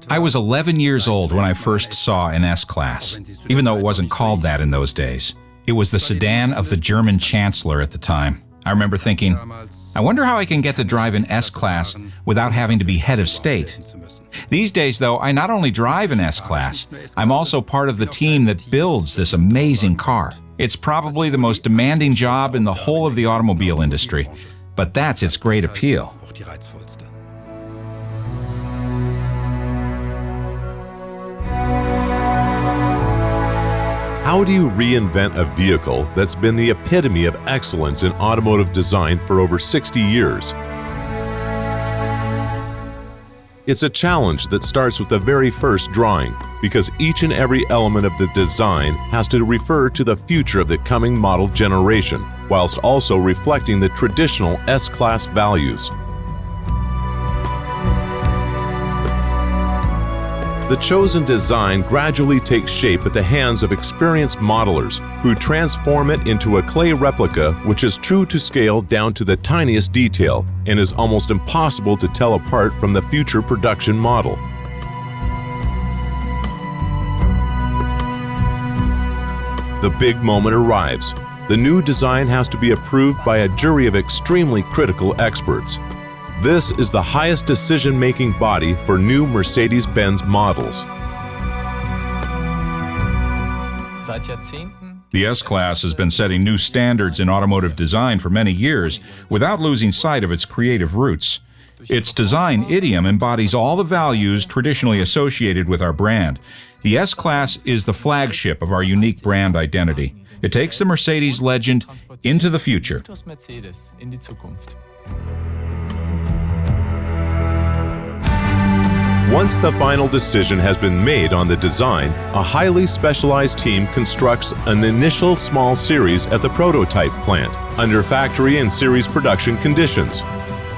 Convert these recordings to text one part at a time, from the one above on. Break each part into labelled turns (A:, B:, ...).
A: I was 11 years old when I first saw an S-Class, even though it wasn't called that in those days. It was the sedan of the German Chancellor at the time. I remember thinking, I wonder how I can get to drive an S-Class without having to be head of state. These days, though, I not only drive an S-Class, I'm also part of the team that builds this amazing car. It's probably the most demanding job in the whole of the automobile industry, but that's its great appeal.
B: How do you reinvent a vehicle that's been the epitome of excellence in automotive design for over 60 years? It's a challenge that starts with the very first drawing, because each and every element of the design has to refer to the future of the coming model generation, whilst also reflecting the traditional S-Class values. The chosen design gradually takes shape at the hands of experienced modelers who transform it into a clay replica which is true to scale down to the tiniest detail and is almost impossible to tell apart from the future production model. The big moment arrives. The new design has to be approved by a jury of extremely critical experts. This is the highest decision-making body for new Mercedes-Benz models.
A: The S-Class has been setting new standards in automotive design for many years without losing sight of its creative roots. Its design idiom embodies all the values traditionally associated with our brand. The S-Class is the flagship of our unique brand identity. It takes the Mercedes legend into the future.
B: Once the final decision has been made on the design, a highly specialized team constructs an initial small series at the prototype plant under factory and series production conditions.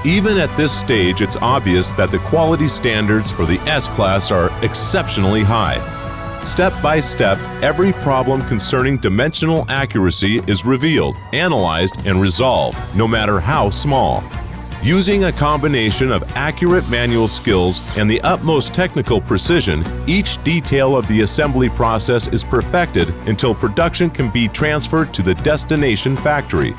B: Even at this stage, it's obvious that the quality standards for the S-Class are exceptionally high. Step by step, every problem concerning dimensional accuracy is revealed, analyzed, and resolved, no matter how small. Using a combination of accurate manual skills and the utmost technical precision, each detail of the assembly process is perfected until production can be transferred to the destination factory.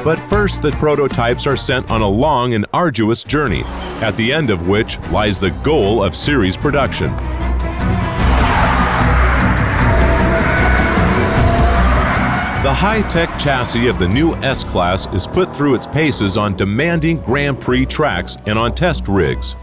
B: But first, the prototypes are sent on a long and arduous journey, at the end of which lies the goal of series production. The high-tech chassis of the new S-Class is put through its paces on demanding Grand Prix tracks and on test rigs.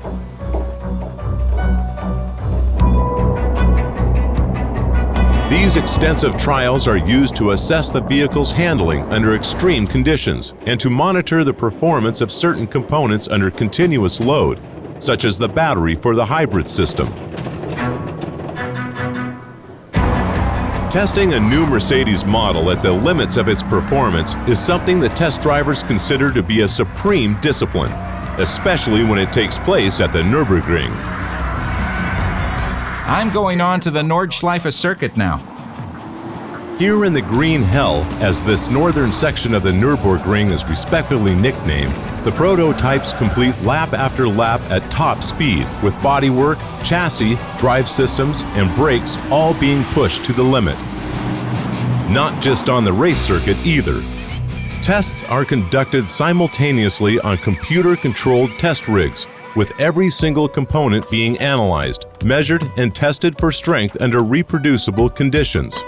B: These extensive trials are used to assess the vehicle's handling under extreme conditions and to monitor the performance of certain components under continuous load, such as the battery for the hybrid system. Testing a new Mercedes model at the limits of its performance is something that test drivers consider to be a supreme discipline, especially when it takes place at the Nürburgring.
A: I'm going on to the Nordschleife circuit now.
B: Here in the Green Hell, as this northern section of the Nürburgring is respectively nicknamed, the prototypes complete lap after lap at top speed, with bodywork, chassis, drive systems, and brakes all being pushed to the limit. Not just on the race circuit either. Tests are conducted simultaneously on computer-controlled test rigs, with every single component being analyzed, measured, and tested for strength under reproducible conditions.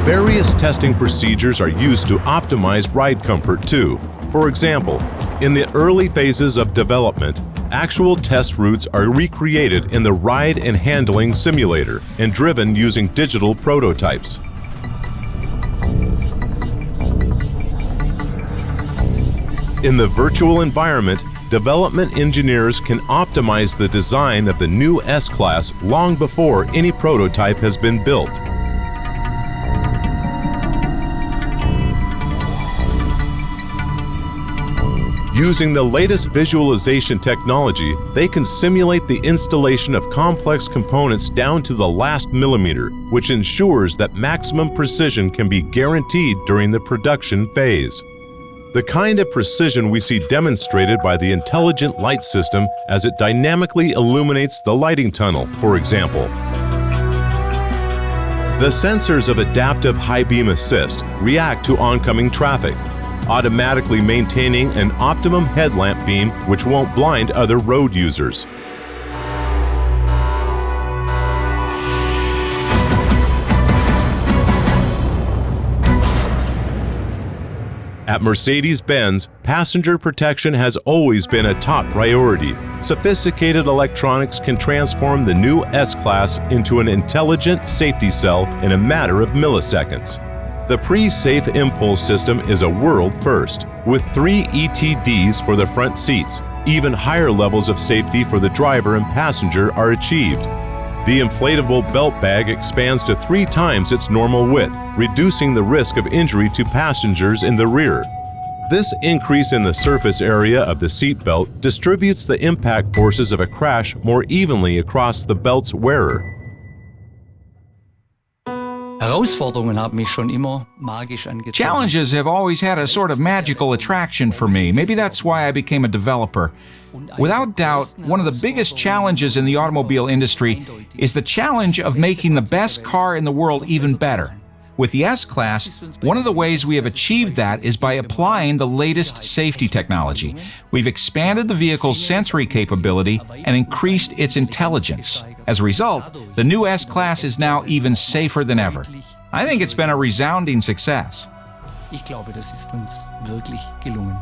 B: Various testing procedures are used to optimize ride comfort too. For example, in the early phases of development, actual test routes are recreated in the ride and handling simulator and driven using digital prototypes. In the virtual environment, development engineers can optimize the design of the new S-Class long before any prototype has been built. Using the latest visualization technology, they can simulate the installation of complex components down to the last millimeter, which ensures that maximum precision can be guaranteed during the production phase. The kind of precision we see demonstrated by the intelligent light system as it dynamically illuminates the lighting tunnel, for example. The sensors of adaptive high beam assist react to oncoming traffic, automatically maintaining an optimum headlamp beam which won't blind other road users. At Mercedes-Benz, passenger protection has always been a top priority. Sophisticated electronics can transform the new S-Class into an intelligent safety cell in a matter of milliseconds. The pre-safe impulse system is a world first, with 3 ETDs for the front seats. Even higher levels of safety for the driver and passenger are achieved. The inflatable belt bag expands to 3 times its normal width, reducing the risk of injury to passengers in the rear. This increase in the surface area of the seat belt distributes the impact forces of a crash more evenly across the belt's wearer.
A: Challenges have always had a sort of magical attraction for me. Maybe that's why I became a developer. Without doubt, one of the biggest challenges in the automobile industry is the challenge of making the best car in the world even better. With the S-Class, one of the ways we have achieved that is by applying the latest safety technology. We've expanded the vehicle's sensory capability and increased its intelligence. As a result, the new S-Class is now even safer than ever. I think it's been a resounding success.
C: Ich glaube, das ist uns wirklich gelungen.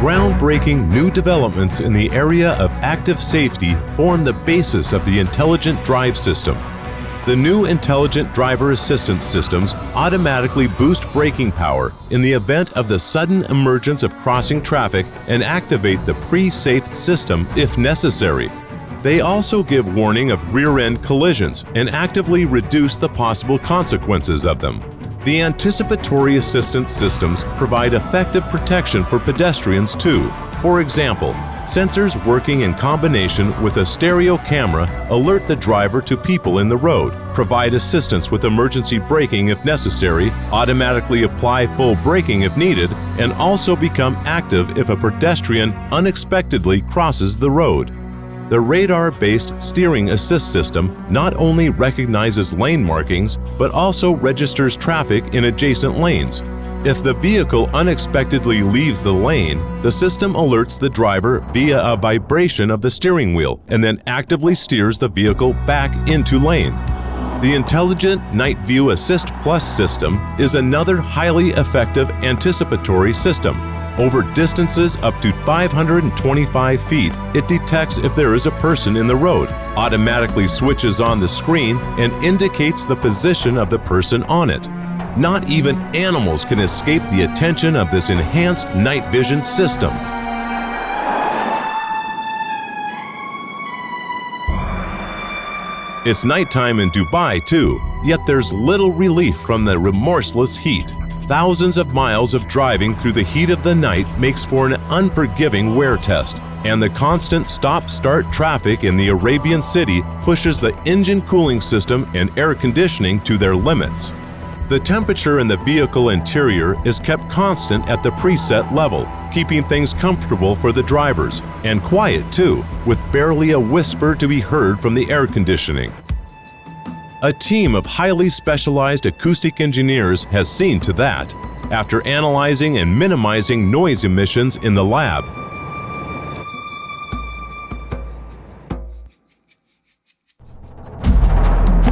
B: Groundbreaking new developments in the area of active safety form the basis of the intelligent drive system. The new intelligent driver assistance systems automatically boost braking power in the event of the sudden emergence of crossing traffic and activate the pre-safe system if necessary. They also give warning of rear-end collisions and actively reduce the possible consequences of them. The anticipatory assistance systems provide effective protection for pedestrians too. For example, sensors working in combination with a stereo camera alert the driver to people in the road, provide assistance with emergency braking if necessary, automatically apply full braking if needed, and also become active if a pedestrian unexpectedly crosses the road. The radar-based steering assist system not only recognizes lane markings, but also registers traffic in adjacent lanes. If the vehicle unexpectedly leaves the lane, the system alerts the driver via a vibration of the steering wheel and then actively steers the vehicle back into lane. The Intelligent Night View Assist Plus system is another highly effective anticipatory system. Over distances up to 525 feet, it detects if there is a person in the road, automatically switches on the screen, and indicates the position of the person on it. Not even animals can escape the attention of this enhanced night vision system. It's nighttime in Dubai too, yet there's little relief from the remorseless heat. Thousands of miles of driving through the heat of the night makes for an unforgiving wear test, and the constant stop-start traffic in the Arabian city pushes the engine cooling system and air conditioning to their limits. The temperature in the vehicle interior is kept constant at the preset level, keeping things comfortable for the drivers, and quiet too, with barely a whisper to be heard from the air conditioning. A team of highly specialized acoustic engineers has seen to that, after analyzing and minimizing noise emissions in the lab.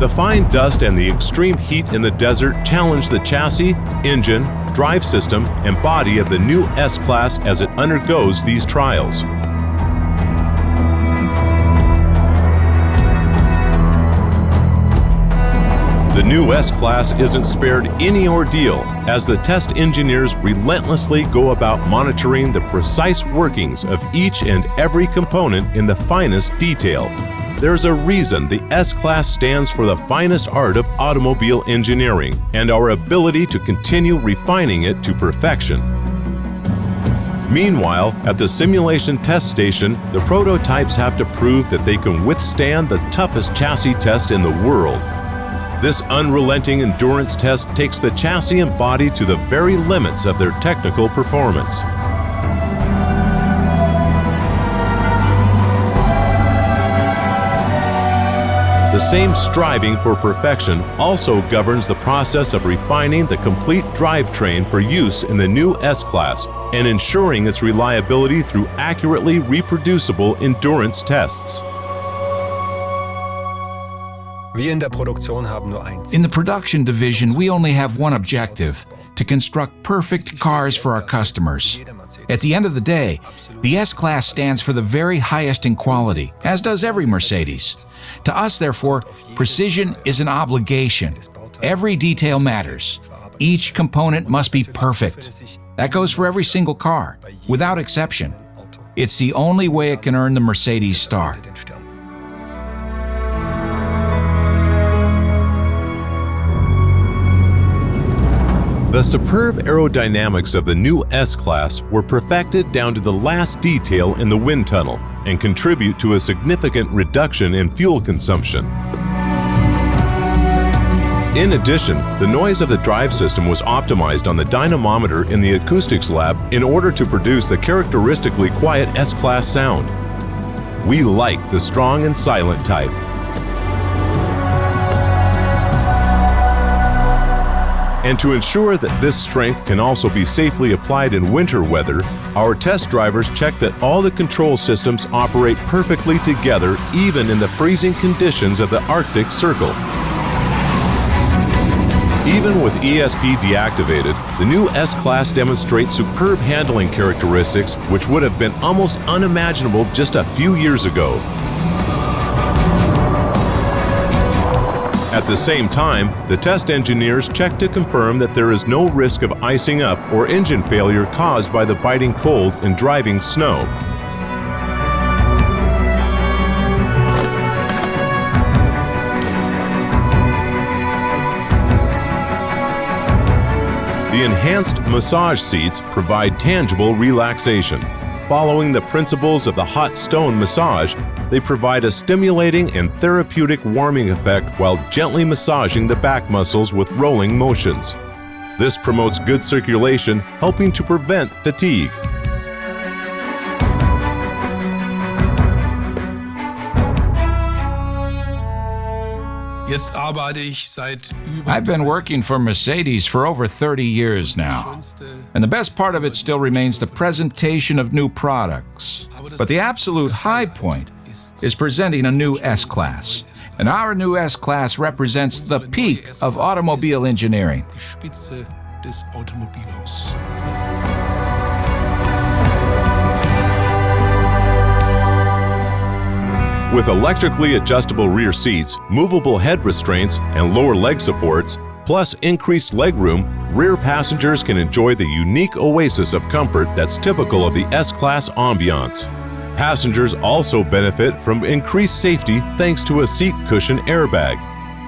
B: The fine dust and the extreme heat in the desert challenge the chassis, engine, drive system, and body of the new S-Class as it undergoes these trials. The new S-Class isn't spared any ordeal as the test engineers relentlessly go about monitoring the precise workings of each and every component in the finest detail. There's a reason the S-Class stands for the finest art of automobile engineering and our ability to continue refining it to perfection. Meanwhile, at the simulation test station, the prototypes have to prove that they can withstand the toughest chassis test in the world. This unrelenting endurance test takes the chassis and body to the very limits of their technical performance. The same striving for perfection also governs the process of refining the complete drivetrain for use in the new S-Class and ensuring its reliability through accurately reproducible endurance tests.
A: In the production division, we only have one objective: to construct perfect cars for our customers. At the end of the day, the S-Class stands for the very highest in quality, as does every Mercedes. To us, therefore, precision is an obligation. Every detail matters. Each component must be perfect. That goes for every single car, without exception. It's the only way it can earn the Mercedes star.
B: The superb aerodynamics of the new S-Class were perfected down to the last detail in the wind tunnel and contribute to a significant reduction in fuel consumption. In addition, the noise of the drive system was optimized on the dynamometer in the acoustics lab in order to produce the characteristically quiet S-Class sound. We like the strong and silent type. And to ensure that this strength can also be safely applied in winter weather, our test drivers check that all the control systems operate perfectly together even in the freezing conditions of the Arctic Circle. Even with ESP deactivated, the new S-Class demonstrates superb handling characteristics which would have been almost unimaginable just a few years ago. At the same time, the test engineers check to confirm that there is no risk of icing up or engine failure caused by the biting cold and driving snow. The enhanced massage seats provide tangible relaxation. Following the principles of the hot stone massage, they provide a stimulating and therapeutic warming effect while gently massaging the back muscles with rolling motions. This promotes good circulation, helping to prevent fatigue.
A: I've been working for Mercedes for over 30 years now, and the best part of it still remains the presentation of new products. But the absolute high point is presenting a new S-Class, and our new S-Class represents the peak of automobile engineering.
B: With electrically adjustable rear seats, movable head restraints, and lower leg supports, plus increased legroom, rear passengers can enjoy the unique oasis of comfort that's typical of the S-Class ambiance. Passengers also benefit from increased safety thanks to a seat cushion airbag.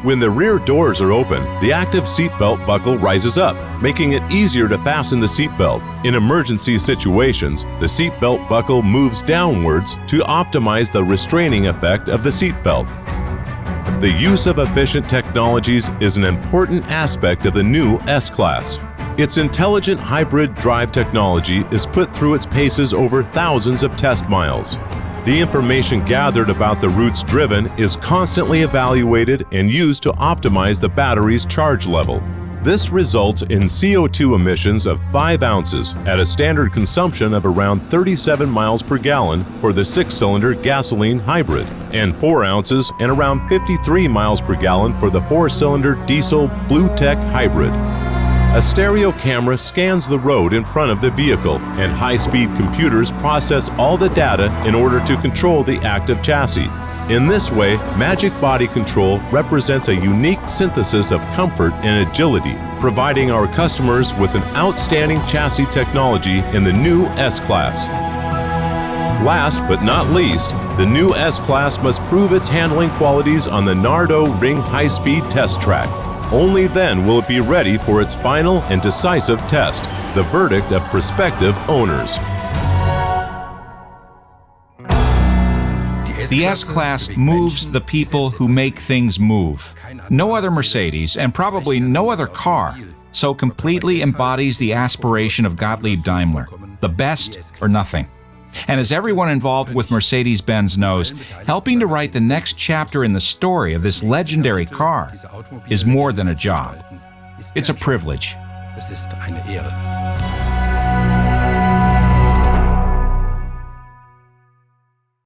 B: When the rear doors are open, the active seatbelt buckle rises up, making it easier to fasten the seatbelt. In emergency situations, the seatbelt buckle moves downwards to optimize the restraining effect of the seatbelt. The use of efficient technologies is an important aspect of the new S-Class. Its intelligent hybrid drive technology is put through its paces over thousands of test miles. The information gathered about the routes driven is constantly evaluated and used to optimize the battery's charge level. This results in CO2 emissions of 5 ounces at a standard consumption of around 37 miles per gallon for the 6-cylinder gasoline hybrid, and 4 ounces and around 53 miles per gallon for the 4-cylinder diesel BlueTech hybrid. A stereo camera scans the road in front of the vehicle, and high-speed computers process all the data in order to control the active chassis. In this way, Magic Body Control represents a unique synthesis of comfort and agility, providing our customers with an outstanding chassis technology in the new S-Class. Last but not least, the new S-Class must prove its handling qualities on the Nardo Ring high-speed test track. Only then will it be ready for its final and decisive test, the verdict of prospective owners.
A: The S-Class moves the people who make things move. No other Mercedes, and probably no other car, so completely embodies the aspiration of Gottlieb Daimler, the best or nothing. And as everyone involved with Mercedes-Benz knows, helping to write the next chapter in the story of this legendary car is more than a job. It's a privilege.
C: Es ist eine Ehre.